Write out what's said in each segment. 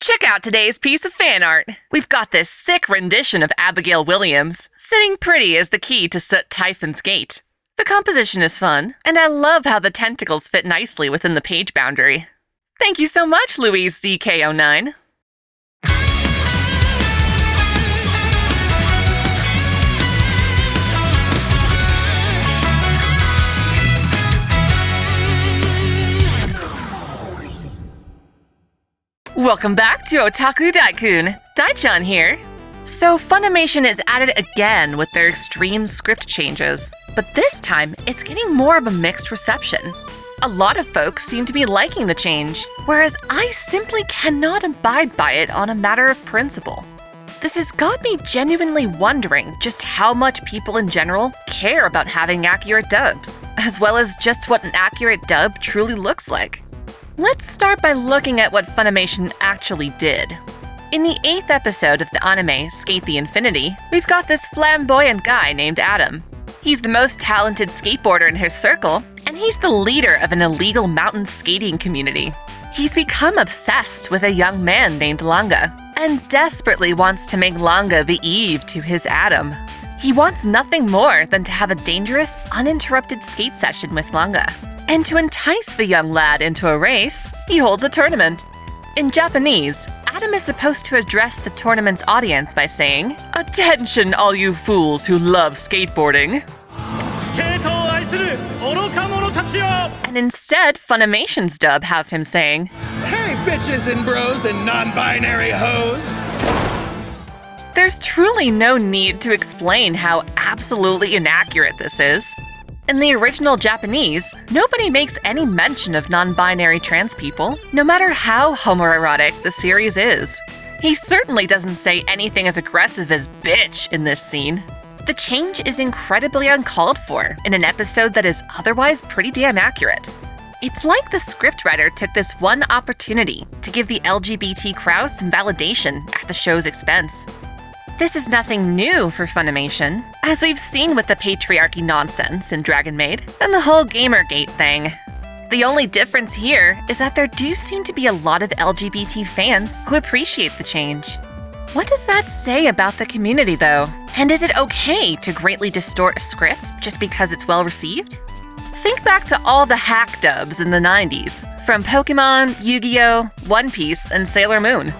Check out today's piece of fan art. We've got this sick rendition of Abigail Williams, sitting pretty as the key to Soot Typhon's gate. The composition is fun, and I love how the tentacles fit nicely within the page boundary. Thank you so much, Louise DK09. Welcome back to OtakuDaiKun. Daichan here. So Funimation is at it again with their extreme script changes, but this time it's getting more of a mixed reception. A lot of folks seem to be liking the change, whereas I simply cannot abide by it on a matter of principle. This has got me genuinely wondering just how much people in general care about having accurate dubs, as well as just what an accurate dub truly looks like. Let's start by looking at what Funimation actually did. In the 8th episode of the anime SK8 the Infinity, we've got this flamboyant guy named Adam. He's the most talented skateboarder in his circle, and he's the leader of an illegal mountain skating community. He's become obsessed with a young man named Langa, and desperately wants to make Langa the Eve to his Adam. He wants nothing more than to have a dangerous, uninterrupted skate session with Langa. And to entice the young lad into a race, he holds a tournament. In Japanese, Adam is supposed to address the tournament's audience by saying, "Attention, all you fools who love skateboarding." And instead, Funimation's dub has him saying, "Hey, bitches and bros and non-binary hoes." There's truly no need to explain how absolutely inaccurate this is. In the original Japanese, nobody makes any mention of non-binary trans people, no matter how homoerotic the series is. He certainly doesn't say anything as aggressive as bitch in this scene. The change is incredibly uncalled for in an episode that is otherwise pretty damn accurate. It's like the scriptwriter took this one opportunity to give the LGBT crowd some validation at the show's expense. This is nothing new for Funimation, as we've seen with the patriarchy nonsense in Dragon Maid and the whole Gamergate thing. The only difference here is that there do seem to be a lot of LGBT fans who appreciate the change. What does that say about the community, though? And is it okay to greatly distort a script just because it's well received? Think back to all the hack dubs in the 90s, from Pokemon, Yu-Gi-Oh!, One Piece, and Sailor Moon.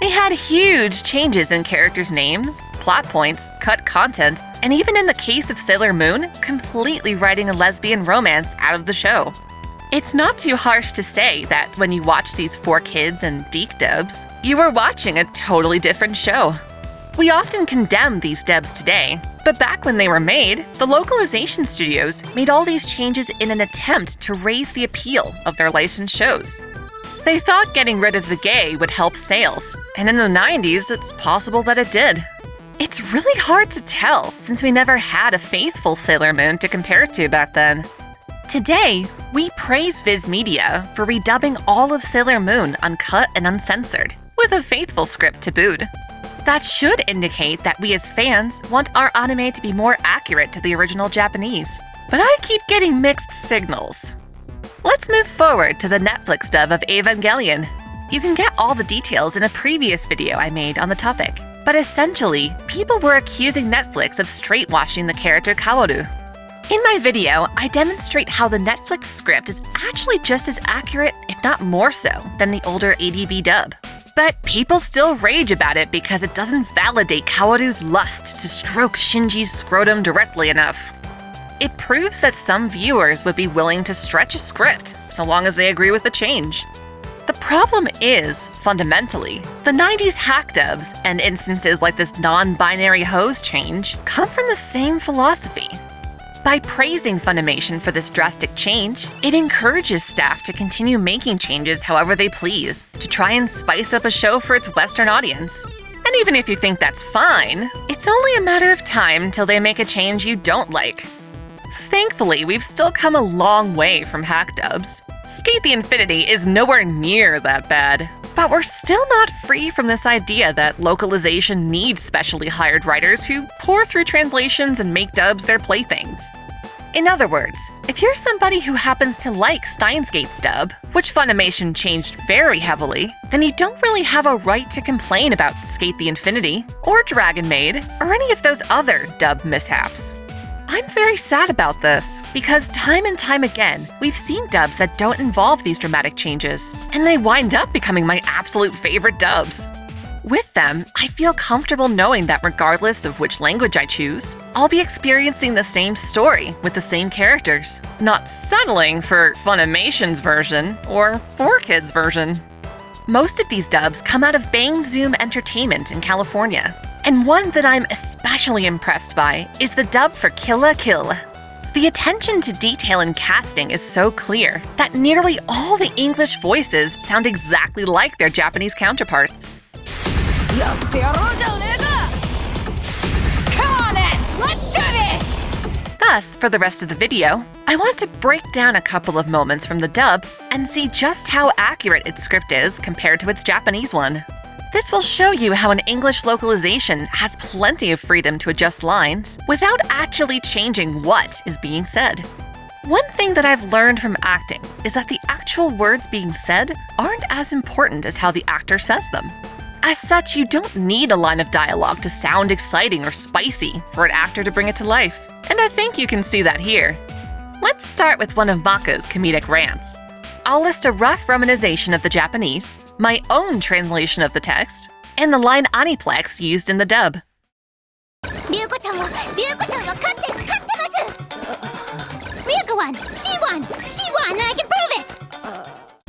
They had huge changes in characters' names, plot points, cut content, and even in the case of Sailor Moon, completely writing a lesbian romance out of the show. It's not too harsh to say that when you watch these 4Kids and Deke dubs, you are watching a totally different show. We often condemn these dubs today, but back when they were made, the localization studios made all these changes in an attempt to raise the appeal of their licensed shows. They thought getting rid of the gay would help sales, and in the 90s, it's possible that it did. It's really hard to tell, since we never had a faithful Sailor Moon to compare it to back then. Today, we praise Viz Media for redubbing all of Sailor Moon uncut and uncensored, with a faithful script to boot. That should indicate that we as fans want our anime to be more accurate to the original Japanese. But I keep getting mixed signals. Let's move forward to the Netflix dub of Evangelion. You can get all the details in a previous video I made on the topic. But essentially, people were accusing Netflix of straightwashing the character Kaworu. In my video, I demonstrate how the Netflix script is actually just as accurate, if not more so, than the older ADB dub. But people still rage about it because it doesn't validate Kaworu's lust to stroke Shinji's scrotum directly enough. It proves that some viewers would be willing to stretch a script, so long as they agree with the change. The problem is, fundamentally, the 90s hack dubs and instances like this non-binary hose change come from the same philosophy. By praising Funimation for this drastic change, it encourages staff to continue making changes however they please, to try and spice up a show for its Western audience. And even if you think that's fine, it's only a matter of time till they make a change you don't like. Thankfully, we've still come a long way from hack dubs. SK8 the Infinity is nowhere near that bad. But we're still not free from this idea that localization needs specially hired writers who pore through translations and make dubs their playthings. In other words, if you're somebody who happens to like Steins Gate's dub, which Funimation changed very heavily, then you don't really have a right to complain about SK8 the Infinity, or Dragon Maid, or any of those other dub mishaps. I'm very sad about this, because time and time again, we've seen dubs that don't involve these dramatic changes, and they wind up becoming my absolute favorite dubs. With them, I feel comfortable knowing that regardless of which language I choose, I'll be experiencing the same story with the same characters, not settling for Funimation's version or 4Kids' version. Most of these dubs come out of Bang Zoom Entertainment in California, and one that I'm especially impressed by is the dub for Kill la Kill. The attention to detail in casting is so clear that nearly all the English voices sound exactly like their Japanese counterparts. Come on then, let's do this! Thus, for the rest of the video, I want to break down a couple of moments from the dub and see just how accurate its script is compared to its Japanese one. This will show you how an English localization has plenty of freedom to adjust lines without actually changing what is being said. One thing that I've learned from acting is that the actual words being said aren't as important as how the actor says them. As such, you don't need a line of dialogue to sound exciting or spicy for an actor to bring it to life, and I think you can see that here. Let's start with one of Mako's comedic rants. I'll list a rough romanization of the Japanese, my own translation of the text, and the line Aniplex used in the dub. Ryuko-chan wa Ryuko won! She won! She won, and I can prove it!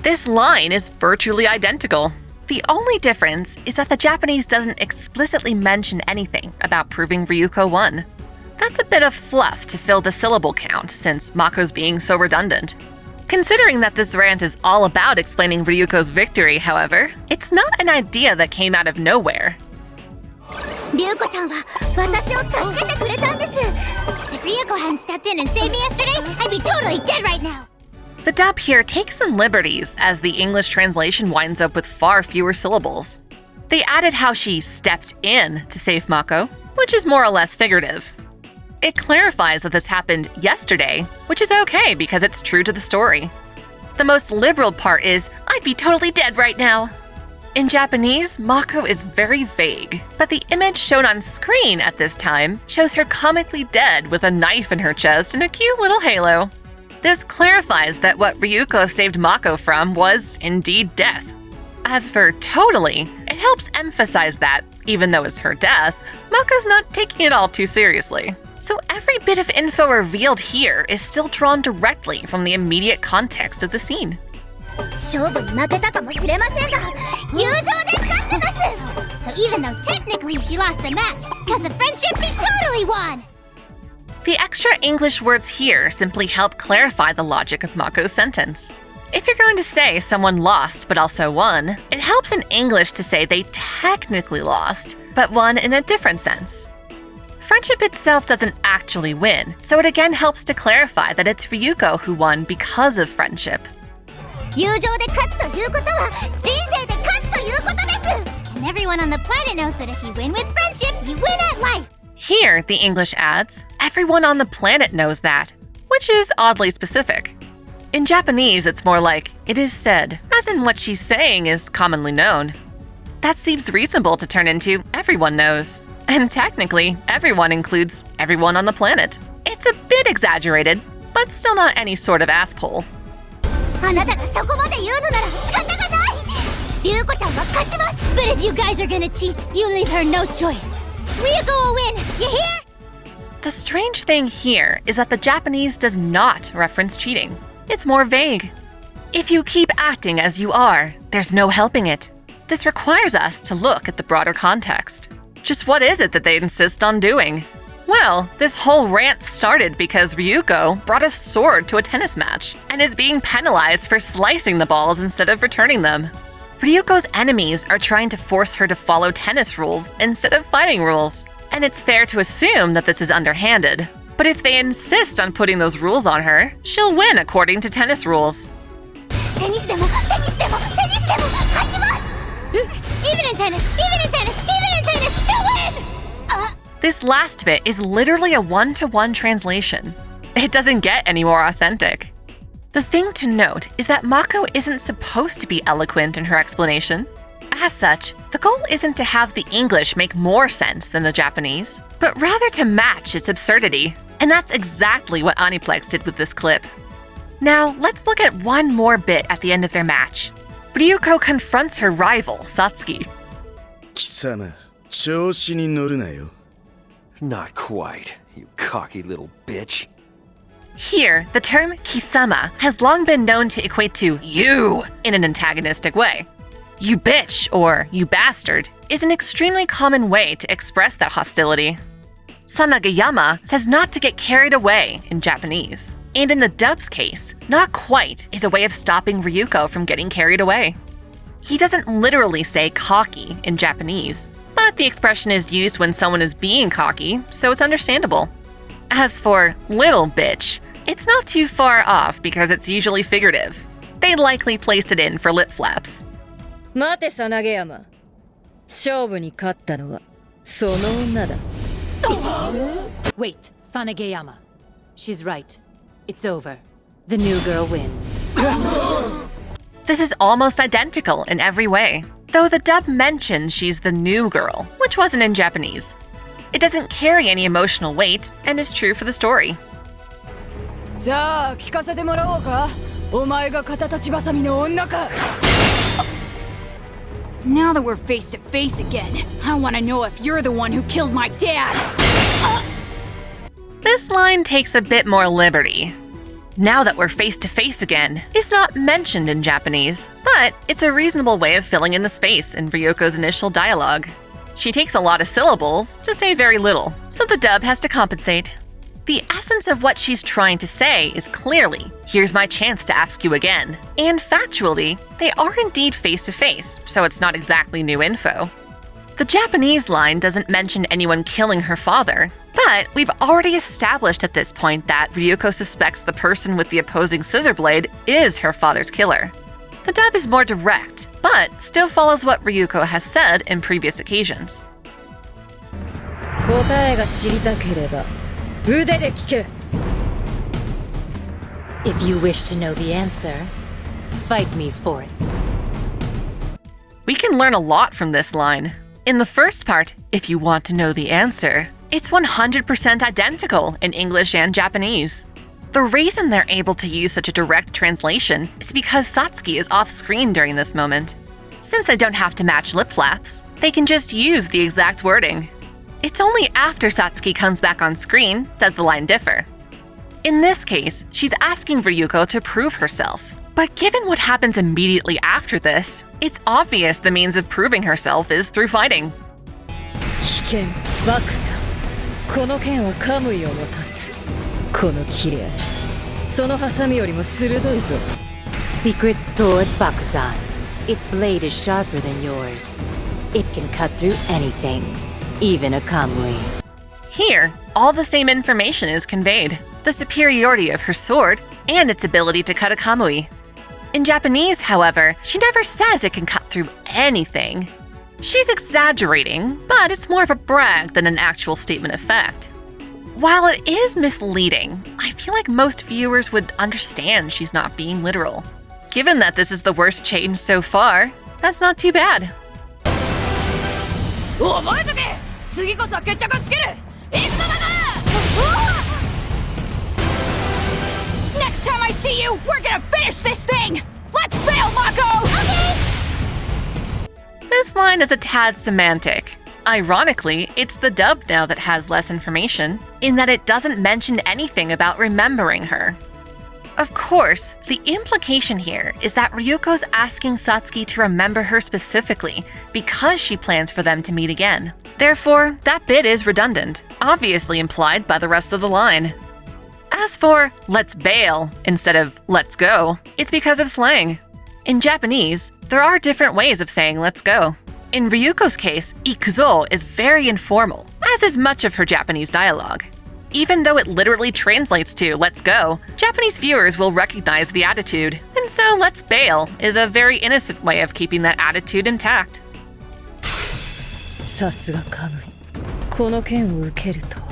This line is virtually identical. The only difference is that the Japanese doesn't explicitly mention anything about proving Ryuko won. That's a bit of fluff to fill the syllable count since Mako's being so redundant. Considering that this rant is all about explaining Ryuko's victory, however, it's not an idea that came out of nowhere. Ryuko-chan wa watashi o tasukete kuretan desu. If Ryuko hadn't stepped in and saved me yesterday, I'd be totally dead right now. The dub here takes some liberties as the English translation winds up with far fewer syllables. They added how she stepped in to save Mako, which is more or less figurative. It clarifies that this happened yesterday, which is okay because it's true to the story. The most liberal part is, I'd be totally dead right now. In Japanese, Mako is very vague, but the image shown on screen at this time shows her comically dead with a knife in her chest and a cute little halo. This clarifies that what Ryuko saved Mako from was indeed death. As for totally, it helps emphasize that, even though it's her death, Mako's not taking it all too seriously. So every bit of info revealed here is still drawn directly from the immediate context of the scene. 勝負に負けたかもしれませんが、友情で勝ってます! So even though technically she lost the match, because of friendship she totally won! The extra English words here simply help clarify the logic of Mako's sentence. If you're going to say someone lost but also won, it helps in English to say they technically lost, but won in a different sense. Friendship itself doesn't actually win, so it again helps to clarify that it's Ryuko who won because of friendship. 友情で勝つということは人生で勝つということです! And everyone on the planet knows that if you win with friendship, you win at life! Here, the English adds, everyone on the planet knows that, which is oddly specific. In Japanese, it's more like, it is said, as in what she's saying is commonly known. That seems reasonable to turn into everyone knows. And technically, everyone includes everyone on the planet. It's a bit exaggerated, but still not any sort of asshole. あなたがそこまで言うのなら仕方がない! Ryuko-chanは勝ちます! But if you guys are gonna cheat, you leave her no choice. Ryuko will win, you hear? The strange thing here is that the Japanese does not reference cheating. It's more vague. If you keep acting as you are, there's no helping it. This requires us to look at the broader context. Just what is it that they insist on doing? Well, this whole rant started because Ryuko brought a sword to a tennis match and is being penalized for slicing the balls instead of returning them. Ryuko's enemies are trying to force her to follow tennis rules instead of fighting rules, and it's fair to assume that this is underhanded. But if they insist on putting those rules on her, she'll win according to tennis rules. テニスでも勝ちます! Even in tennis, she'll win! This last bit is literally a one-to-one translation. It doesn't get any more authentic. The thing to note is that Mako isn't supposed to be eloquent in her explanation. As such, the goal isn't to have the English make more sense than the Japanese, but rather to match its absurdity. And that's exactly what Aniplex did with this clip. Now, let's look at one more bit at the end of their match. Ryuko confronts her rival, Satsuki. 貴様、調子に乗るなよ。 Not quite, you cocky little bitch. Here, the term kisama has long been known to equate to you in an antagonistic way. You bitch or you bastard is an extremely common way to express that hostility. Sanagayama says not to get carried away in Japanese. And in the dub's case, not quite is a way of stopping Ryuko from getting carried away. He doesn't literally say cocky in Japanese, but the expression is used when someone is being cocky, so it's understandable. As for little bitch, it's not too far off because it's usually figurative. They likely placed it in for lip flaps. 待て、Sanagayama。勝負に勝ったのはその女だ。Wait, Sanagayama. She's right. It's over. The new girl wins. This is almost identical in every way, though the dub mentions she's the new girl, which wasn't in Japanese. It doesn't carry any emotional weight and is true for the story. さあ、聞かせてもらおうか。お前が肩立ちばさみの女か。Now that we're face to face again, I want to know if you're the one who killed my dad. This line takes a bit more liberty. Now that we're face to face again is not mentioned in Japanese, but it's a reasonable way of filling in the space in Ryuko's initial dialogue. She takes a lot of syllables to say very little, so the dub has to compensate. The essence of what she's trying to say is clearly, here's my chance to ask you again. And factually, they are indeed face to face, so it's not exactly new info. The Japanese line doesn't mention anyone killing her father, but we've already established at this point that Ryuko suspects the person with the opposing scissor blade is her father's killer. The dub is more direct, but still follows what Ryuko has said in previous occasions. 答えが知りたければ腕で聞け。 If you wish to know the answer, fight me for it. We can learn a lot from this line. In the first part, if you want to know the answer, it's 100% identical in English and Japanese. The reason they're able to use such a direct translation is because Satsuki is off-screen during this moment. Since they don't have to match lip flaps, they can just use the exact wording. It's only after Satsuki comes back on screen does the line differ. In this case, she's asking Ryuko to prove herself. But given what happens immediately after this, it's obvious the means of proving herself is through fighting. 危険、バクさん。この剣はカムイをも立つ。この切れ味。そのハサミよりも鋭いぞ。Secret sword Bakusan. Its blade is sharper than yours. It can cut through anything, even a kamui. Here, all the same information is conveyed. The superiority of her sword and its ability to cut a kamui. In Japanese, however, she never says it can cut through anything. She's exaggerating, but it's more of a brag than an actual statement of fact. While it is misleading, I feel like most viewers would understand she's not being literal. Given that this is the worst change so far, that's not too bad. 覚えとけ。次こそ決着をつける。行くぞバカ。Next time I see you, we're gonna finish this thing! Let's bail, Mako! Okay! This line is a tad semantic. Ironically, it's the dub now that has less information, in that it doesn't mention anything about remembering her. Of course, the implication here is that Ryuko's asking Satsuki to remember her specifically because she plans for them to meet again. Therefore, that bit is redundant, obviously implied by the rest of the line. As for let's bail instead of let's go, it's because of slang. In Japanese, there are different ways of saying let's go. In Ryuko's case, ikuzo is very informal, as is much of her Japanese dialogue. Even though it literally translates to let's go, Japanese viewers will recognize the attitude, and so let's bail is a very innocent way of keeping that attitude intact. さすがカムイ。この剣を受けるとは。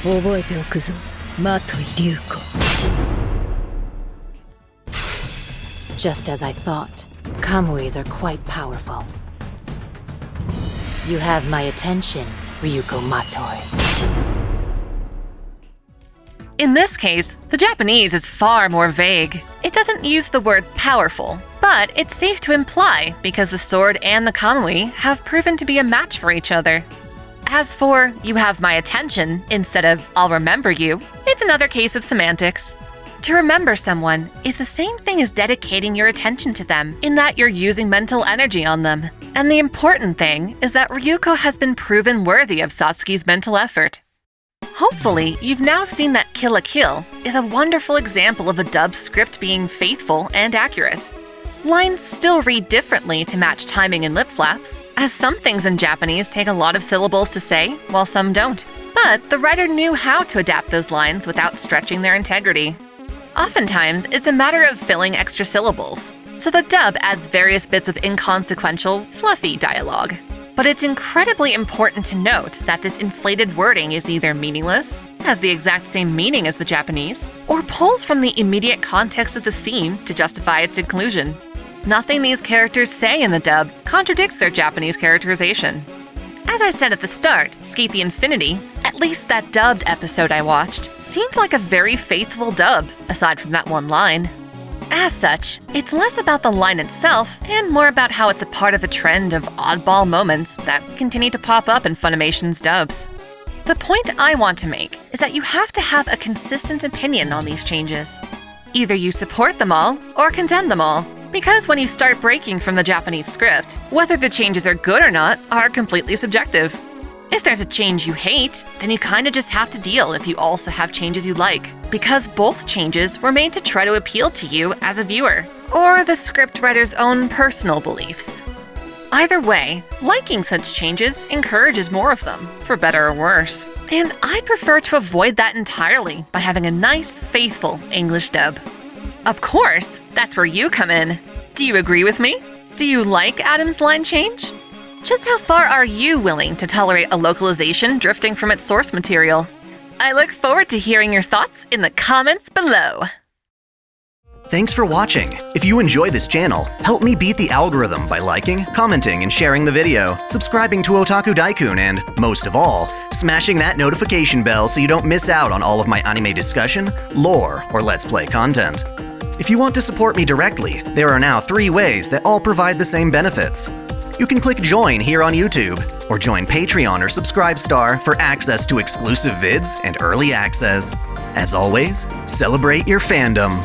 覚えておくぞ、マトイリュウコ。Just as I thought, Kamuis are quite powerful. You have my attention, Ryuko Matoi. In this case, the Japanese is far more vague. It doesn't use the word powerful, but it's safe to imply because the sword and the kamui have proven to be a match for each other. As for, you have my attention, instead of I'll remember you, it's another case of semantics. To remember someone is the same thing as dedicating your attention to them, in that you're using mental energy on them. And the important thing is that Ryuko has been proven worthy of Satsuki's mental effort. Hopefully, you've now seen that Kill la Kill is a wonderful example of a dub script being faithful and accurate. Lines still read differently to match timing and lip flaps, as some things in Japanese take a lot of syllables to say, while some don't. But the writer knew how to adapt those lines without stretching their integrity. Oftentimes, it's a matter of filling extra syllables, so the dub adds various bits of inconsequential, fluffy dialogue. But it's incredibly important to note that this inflated wording is either meaningless, has the exact same meaning as the Japanese, or pulls from the immediate context of the scene to justify its inclusion. Nothing these characters say in the dub contradicts their Japanese characterization. As I said at the start, SK8 the Infinity, at least that dubbed episode I watched, seemed like a very faithful dub, aside from that one line. As such, it's less about the line itself and more about how it's a part of a trend of oddball moments that continue to pop up in Funimation's dubs. The point I want to make is that you have to have a consistent opinion on these changes. Either you support them all or condemn them all, because when you start breaking from the Japanese script, whether the changes are good or not are completely subjective. If there's a change you hate, then you kinda just have to deal if you also have changes you like, because both changes were made to try to appeal to you as a viewer, or the script writer's own personal beliefs. Either way, liking such changes encourages more of them, for better or worse. And I'd prefer to avoid that entirely by having a nice, faithful English dub. Of course, that's where you come in. Do you agree with me? Do you like Adam's line change? Just how far are you willing to tolerate a localization drifting from its source material? I look forward to hearing your thoughts in the comments below. Thanks for watching. If you enjoy this channel, help me beat the algorithm by liking, commenting, and sharing the video, subscribing to OtakuDaiKun, and, most of all, smashing that notification bell so you don't miss out on all of my anime discussion, lore, or Let's Play content. If you want to support me directly, there are now 3 ways that all provide the same benefits. You can click Join here on YouTube, or join Patreon or Subscribestar for access to exclusive vids and early access. As always, celebrate your fandom.